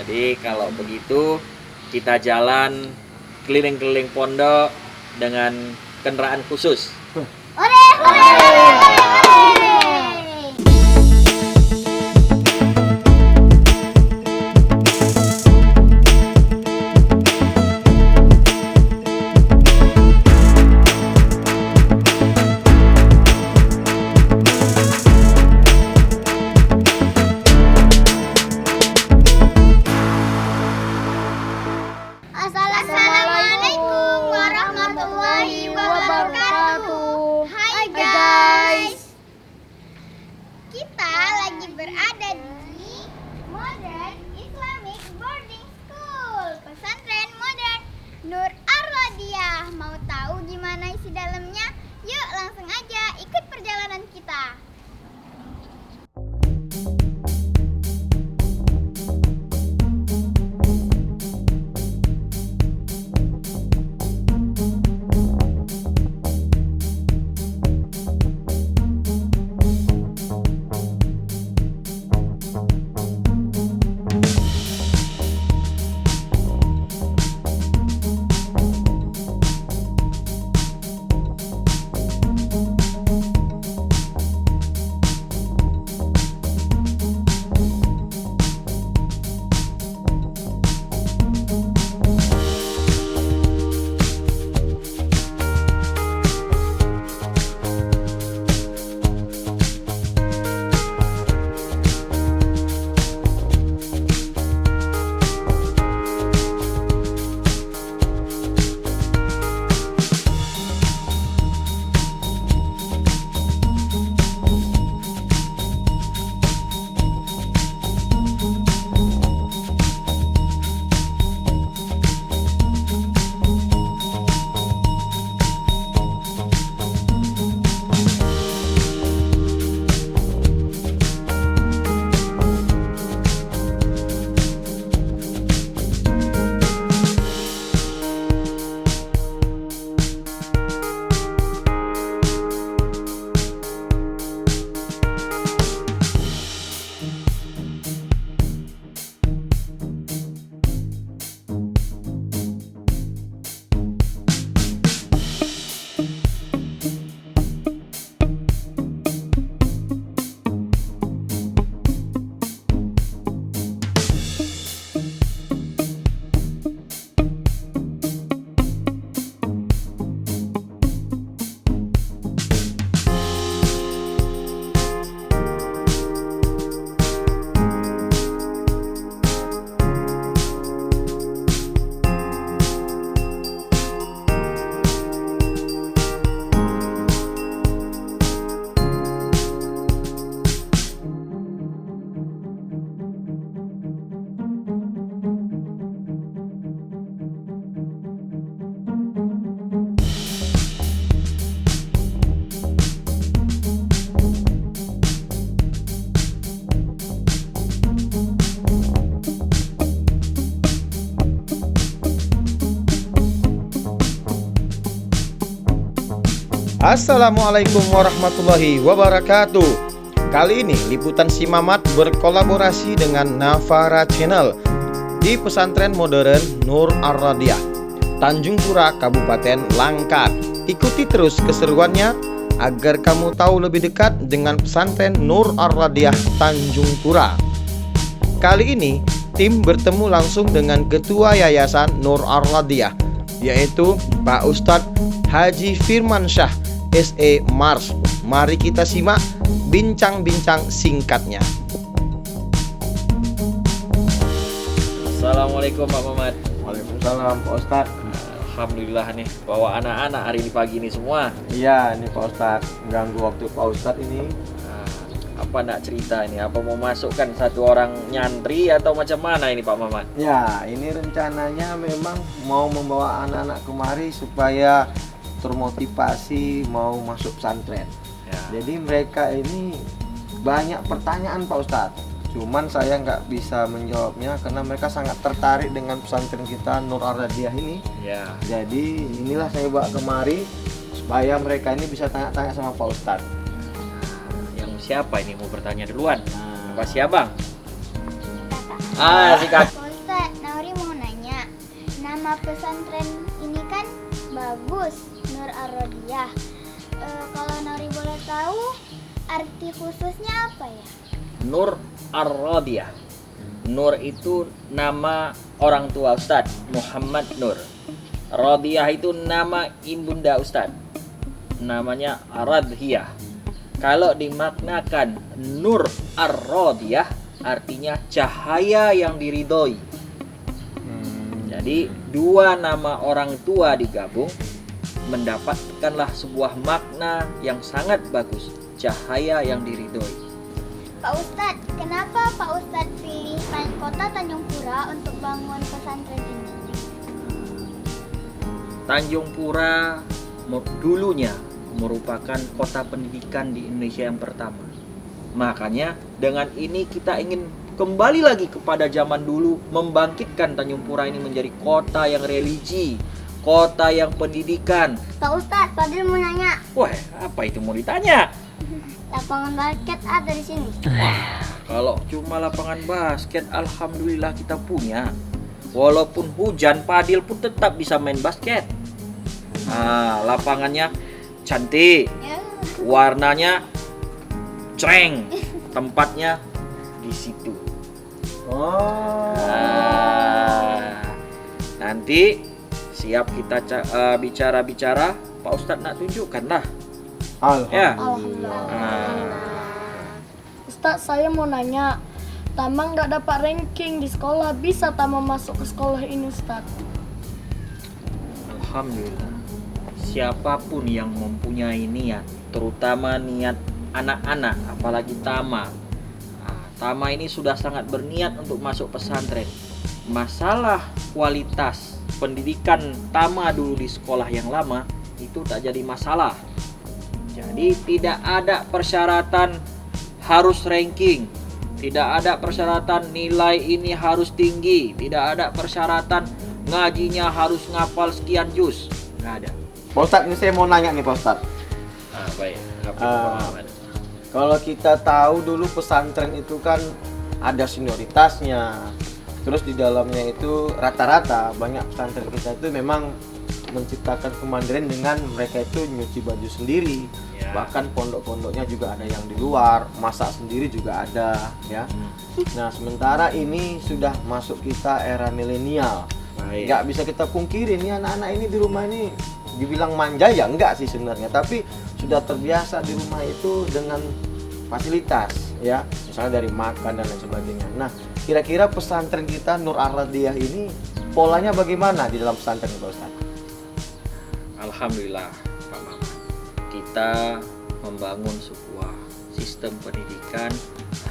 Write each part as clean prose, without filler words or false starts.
Jadi kalau begitu kita jalan keliling-keliling pondok dengan kendaraan khusus. Ore, ore, ore. Assalamualaikum warahmatullahi wabarakatuh. Hai guys. Kita lagi berada di Modern Islamic Boarding School, pesantren modern Nur Ar-Radiyah. Mau tahu gimana isi dalamnya? Yuk langsung aja ikut perjalanan kita. Assalamualaikum warahmatullahi wabarakatuh. Kali ini Liputan Si Mamat berkolaborasi dengan Navara Channel di pesantren modern Nur Ar-Radiyah, Tanjung Pura, Kabupaten Langkat. Ikuti terus keseruannya agar kamu tahu lebih dekat dengan pesantren Nur Ar-Radiyah Tanjung Pura. Kali ini tim bertemu langsung dengan Ketua Yayasan Nur Ar-Radiyah, yaitu Pak Ustadz Haji Firman Syah SE Mars. Mari kita simak bincang-bincang singkatnya. Assalamualaikum Pak Mamat. Waalaikumsalam Pak Ustadz. Alhamdulillah nih bawa anak-anak hari ini pagi ini semua. Iya, ini Pak Ustadz, ganggu waktu Pak Ustadz ini. Apa nak cerita ini? Apa mau masukkan satu orang nyantri atau macam mana ini Pak Mamat? Ya, ini rencananya memang mau membawa anak-anak kemari supaya termotivasi mau masuk pesantren. Ya. Jadi mereka ini banyak pertanyaan Pak Ustadz. Cuman saya nggak bisa menjawabnya karena mereka sangat tertarik dengan pesantren kita Nur Ar-Radiyah ini. Ya. Jadi inilah saya bawa kemari supaya mereka ini bisa tanya-tanya sama Pak Ustadz. Yang siapa ini mau bertanya duluan? Apa si abang? Si Si kakak. nama pesantren ini kan bagus, Nur Ar-Rodiyah. Kalau Nori boleh tahu arti khususnya apa ya? Nur Ar-Rodiyah. Nur itu nama orang tua Ustadz Muhammad Nur. Rodiyah itu nama ibunda Ustadz, namanya Radhiyah. Kalau dimaknakan Nur Ar-Rodiyah artinya cahaya yang diridhoi. Jadi dua nama orang tua digabung mendapatkanlah sebuah makna yang sangat bagus, cahaya yang diridhoi. Pak Ustadz, kenapa Pak Ustadz pilih kota Tanjung Pura untuk bangun pesantren ini? Tanjung Pura dulunya merupakan kota pendidikan di Indonesia yang pertama. Makanya dengan ini kita ingin kembali lagi kepada zaman dulu, membangkitkan Tanjung Pura ini menjadi kota yang religi, kota yang pendidikan. Pak Ustadz, Fadil mau nanya. Wah, apa itu mau ditanya? Lapangan basket ada di sini. Kalau cuma lapangan basket, alhamdulillah kita punya. Walaupun hujan, Fadil pun tetap bisa main basket. Nah, lapangannya cantik, warnanya cereng, tempatnya di situ. Nanti siap kita bicara-bicara, Pak Ustadz nak tunjukkan lah. Alhamdulillah. Ustadz, saya mau nanya, Tama nggak dapat ranking di sekolah, bisa Tama masuk ke sekolah ini, Ustadz? Alhamdulillah. Siapapun yang mempunyai niat, terutama niat anak-anak, apalagi Tama. Tama ini sudah sangat berniat untuk masuk pesantren. Masalah kualitas pendidikan Tama dulu di sekolah yang lama itu tak jadi masalah. Jadi tidak ada persyaratan harus ranking, tidak ada persyaratan nilai ini harus tinggi, tidak ada persyaratan ngajinya harus ngapal sekian juz, nggak ada. Pak Ustadz, ini saya mau nanya nih Pak Ustadz. Baik. Kalau kita tahu dulu pesantren itu kan ada senioritasnya, terus di dalamnya itu rata-rata banyak pesantren kita itu memang menciptakan kemandirian dengan mereka itu nyuci baju sendiri, bahkan pondok-pondoknya juga ada yang di luar, masak sendiri juga ada, ya. Nah, sementara ini sudah masuk kita era milenial, nggak bisa kita pungkiri nih anak-anak ini di rumah ini dibilang manja ya enggak sih sebenarnya, tapi sudah terbiasa di rumah itu dengan fasilitas, ya, misalnya dari makan dan lain sebagainya. Nah, kira-kira pesantren kita Nur Ar-Rodiyah ini polanya bagaimana di dalam pesantren Pak Ustadz? Alhamdulillah Pak Maman, kita membangun sebuah sistem pendidikan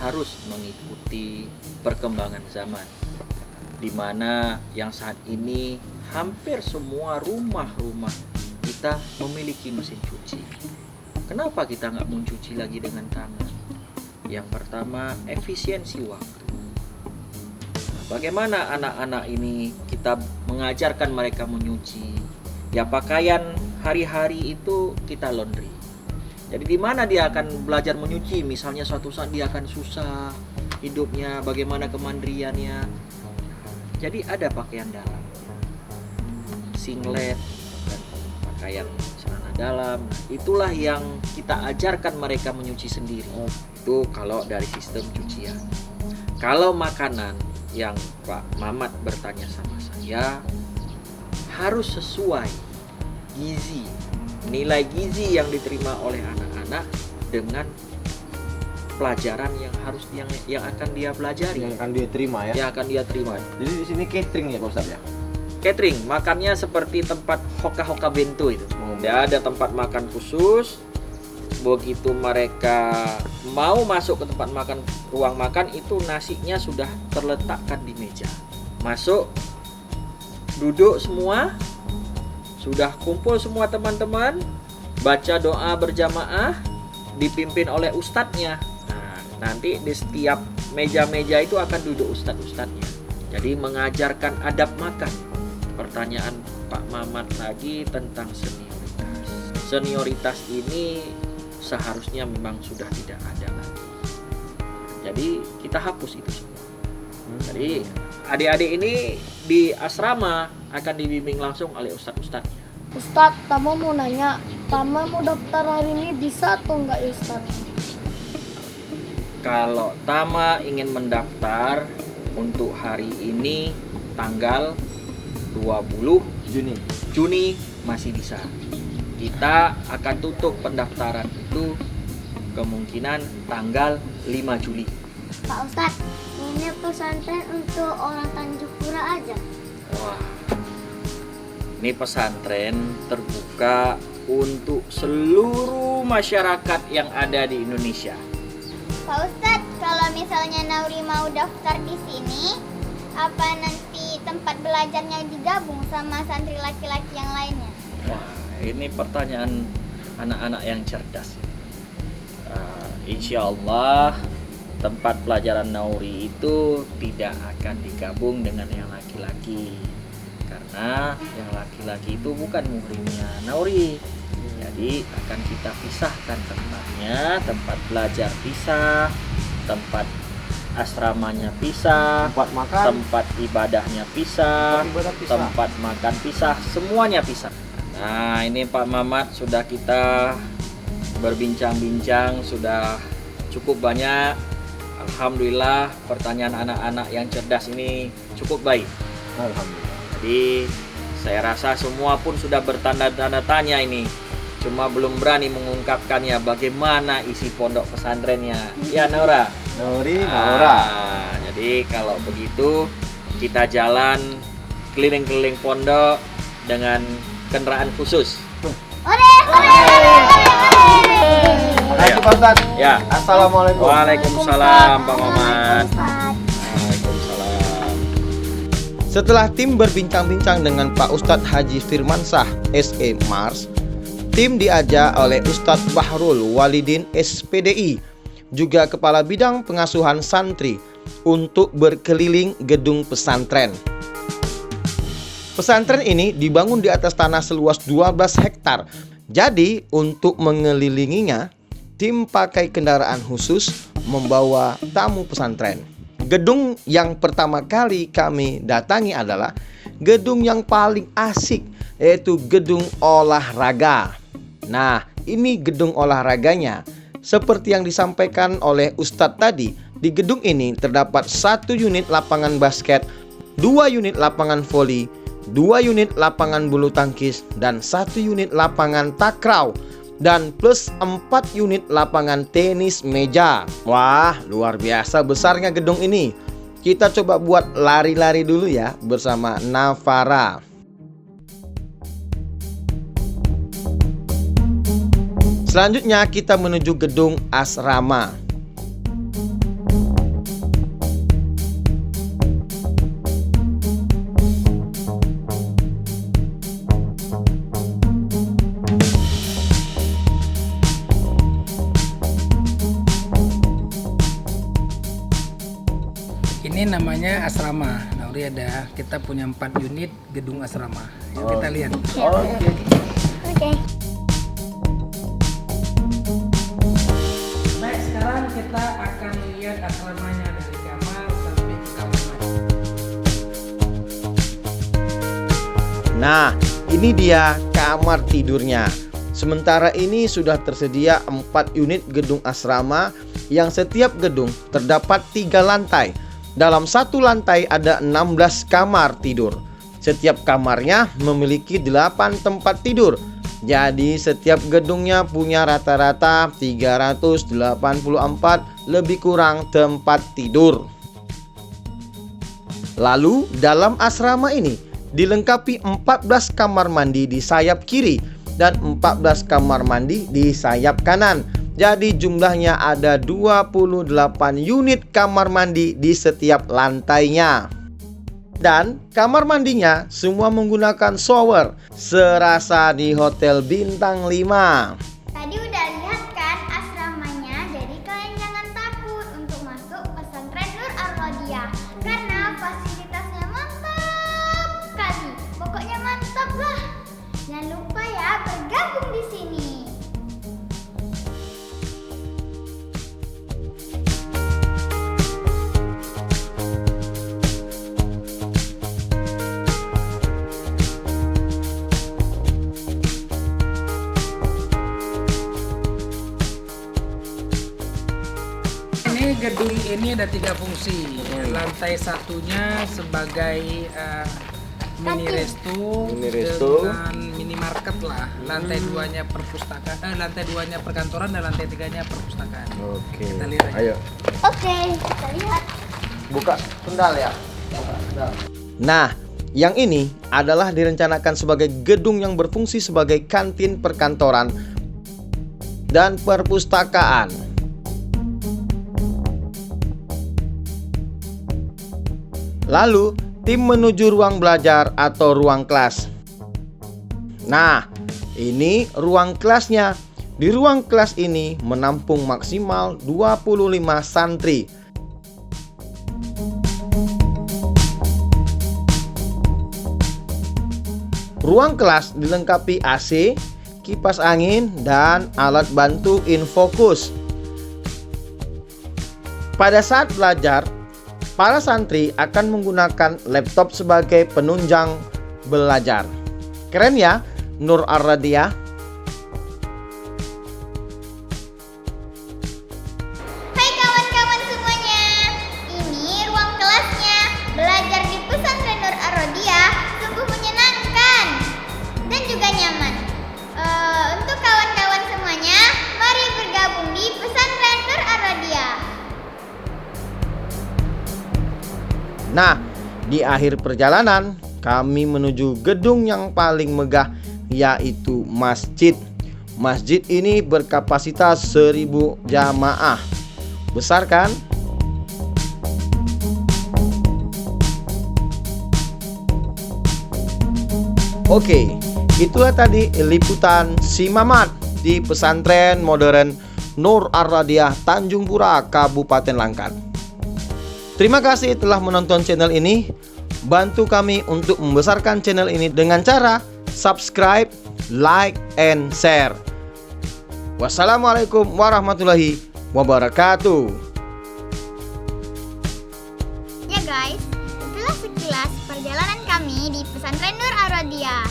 harus mengikuti perkembangan zaman, di mana yang saat ini hampir semua rumah-rumah kita memiliki mesin cuci. Kenapa kita nggak mencuci lagi dengan tangan? Yang pertama, efisiensi waktu. Bagaimana anak-anak ini kita mengajarkan mereka menyuci? Ya, pakaian hari-hari itu kita laundry. Jadi di mana dia akan belajar menyuci? Misalnya suatu saat dia akan susah hidupnya, bagaimana kemandiriannya. Jadi ada pakaian dalam, singlet, dan pakaian celana dalam. Itulah yang kita ajarkan mereka menyuci sendiri. Itu kalau dari sistem cucian. Kalau makanan yang Pak Mamat bertanya sama saya, harus sesuai gizi, nilai gizi yang diterima oleh anak-anak dengan pelajaran yang harus yang akan dia pelajari, Yang akan dia terima, ya. yang akan dia terima. Jadi di sini catering ya Pak Ustadz, ya. Catering, makannya seperti tempat hoka-hoka bento itu. Dia ada tempat makan khusus. Begitu mereka mau masuk ke tempat makan, ruang makan itu nasinya sudah terletakkan di meja. Masuk, duduk semua, sudah kumpul semua teman-teman, baca doa berjamaah, dipimpin oleh ustadznya. Nah, nanti di setiap meja-meja itu akan duduk ustadz-ustadznya. Jadi mengajarkan adab makan. Pertanyaan Pak Mamat lagi tentang senioritas. Senioritas ini seharusnya memang sudah tidak ada lagi. Jadi kita hapus itu semua. Jadi adik-adik ini di asrama akan dibimbing langsung oleh ustadz-ustadznya. Ustadz, Tama mau nanya, Tama mau daftar hari ini bisa atau enggak ya Ustadz? Kalau Tama ingin mendaftar untuk hari ini tanggal 20 Juni masih bisa. Kita akan tutup pendaftaran itu kemungkinan tanggal 5 Juli. Pak Ustadz, ini pesantren untuk orang Tanjung Pura aja. Wah, ini pesantren terbuka untuk seluruh masyarakat yang ada di Indonesia. Pak Ustadz, kalau misalnya Nauri mau daftar di sini, apa nanti tempat belajarnya digabung sama santri laki-laki yang lainnya? Wah, ini pertanyaan anak-anak yang cerdas. Insya Allah tempat pelajaran Nauri itu tidak akan digabung dengan yang laki-laki, karena yang laki-laki itu bukan muhrimnya Nauri. Jadi akan kita pisahkan tempatnya, tempat belajar pisah, tempat asramanya pisah, Tempat makan, tempat ibadahnya pisah, ibadah pisah. tempat makan pisah, semuanya pisah. Nah, ini Pak Mamat sudah kita berbincang-bincang, sudah cukup banyak. Alhamdulillah pertanyaan anak-anak yang cerdas ini cukup baik. Alhamdulillah. Jadi saya rasa semua pun sudah bertanda-tanda tanya ini. Cuma belum berani mengungkapkannya bagaimana isi pondok pesantrennya. Ya Naura. Nauri, Jadi kalau begitu kita jalan keliling-keliling pondok dengan kendaraan khusus. Makasih Pak Ustadz. Ya. Assalamualaikum. Waalaikumsalam Pak Mamat. Ustadz. Waalaikumsalam. Setelah tim berbincang-bincang dengan Pak Ustadz Haji Firmansyah SE Mars, tim diajak oleh Ustadz Bahrul Walidin SPDI, juga Kepala Bidang Pengasuhan Santri, untuk berkeliling gedung pesantren. Pesantren ini dibangun di atas tanah seluas 12 hektar. Jadi untuk mengelilinginya, tim pakai kendaraan khusus membawa tamu pesantren. Gedung yang pertama kali kami datangi adalah gedung yang paling asik, yaitu gedung olahraga. Nah, ini gedung olahraganya. Seperti yang disampaikan oleh Ustadz tadi, di gedung ini terdapat 1 unit lapangan basket, 2 unit lapangan voli, 2 unit lapangan bulu tangkis, dan 1 unit lapangan takraw, dan plus 4 unit lapangan tenis meja. Wah, luar biasa besarnya gedung ini. Kita coba buat lari-lari dulu ya bersama Navara. Selanjutnya kita menuju gedung asrama. Ini namanya asrama. Nauri ada, kita punya 4 unit gedung asrama. Yuk kita lihat. Oke. Baik, sekarang kita akan lihat asramanya dari kamar sampai ke kamar mandi. Nah, ini dia kamar tidurnya. Sementara ini sudah tersedia 4 unit gedung asrama yang setiap gedung terdapat 3 lantai. Dalam satu lantai ada 16 kamar tidur. Setiap kamarnya memiliki 8 tempat tidur. Jadi setiap gedungnya punya rata-rata 384 lebih kurang tempat tidur. Lalu dalam asrama ini dilengkapi 14 kamar mandi di sayap kiri dan 14 kamar mandi di sayap kanan. Jadi jumlahnya ada 28 unit kamar mandi di setiap lantainya. Dan kamar mandinya semua menggunakan shower, serasa di hotel bintang 5. Tadi udah lihat kan asramanya, jadi kalian jangan takut untuk masuk pesantren Nur Ar-Rodiyah karena fasilitasnya mantap kali. Pokoknya mantap lah. Jangan lupa ya bergabung di sini. gedung ini ada 3 fungsi. Lantai satunya sebagai mini resto dengan minimarket lah. Lantai 2-nya perpustakaan, lantai 2-nya perkantoran dan lantai 3-nya perpustakaan. Oke. Kita lihat aja. Ayo. Oke, kita lihat. Buka sendal ya. Buka sendal. Nah, yang ini adalah direncanakan sebagai gedung yang berfungsi sebagai kantin perkantoran dan perpustakaan. Lalu, tim menuju ruang belajar atau ruang kelas. Nah, ini ruang kelasnya. Di ruang kelas ini menampung maksimal 25 santri. Ruang kelas dilengkapi AC, kipas angin, dan alat bantu infokus. Pada saat belajar, para santri akan menggunakan laptop sebagai penunjang belajar. Keren ya, Nur Ar-Radiah? Hai kawan-kawan semuanya, ini ruang kelasnya. Belajar di pesantren Nur Ar-Radiah sungguh menyenangkan dan juga nyaman. Untuk kawan-kawan semuanya, mari bergabung di pesantren Nur Ar-Radiah. Nah, di akhir perjalanan kami menuju gedung yang paling megah, yaitu masjid. Masjid ini berkapasitas 1000 jamaah. Besar kan? Oke, itulah tadi liputan si Mamat di pesantren modern Nur Ar-Radiah Tanjung Pura, Kabupaten Langkat. Terima kasih telah menonton channel ini. Bantu kami untuk membesarkan channel ini dengan cara subscribe, like, and share. Wassalamualaikum warahmatullahi wabarakatuh. Ya guys, itulah sekilas perjalanan kami di pesantren Nur Ar-Radiah.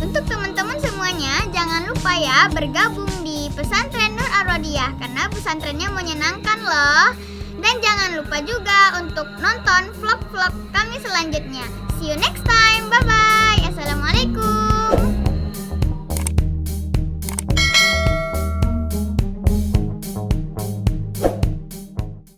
Untuk teman-teman semuanya, jangan lupa ya bergabung di pesantren Nur Ar-Radiah karena pesantrennya menyenangkan loh. Dan jangan lupa juga untuk nonton vlog-vlog kami selanjutnya. See you next time. Bye-bye. Assalamualaikum.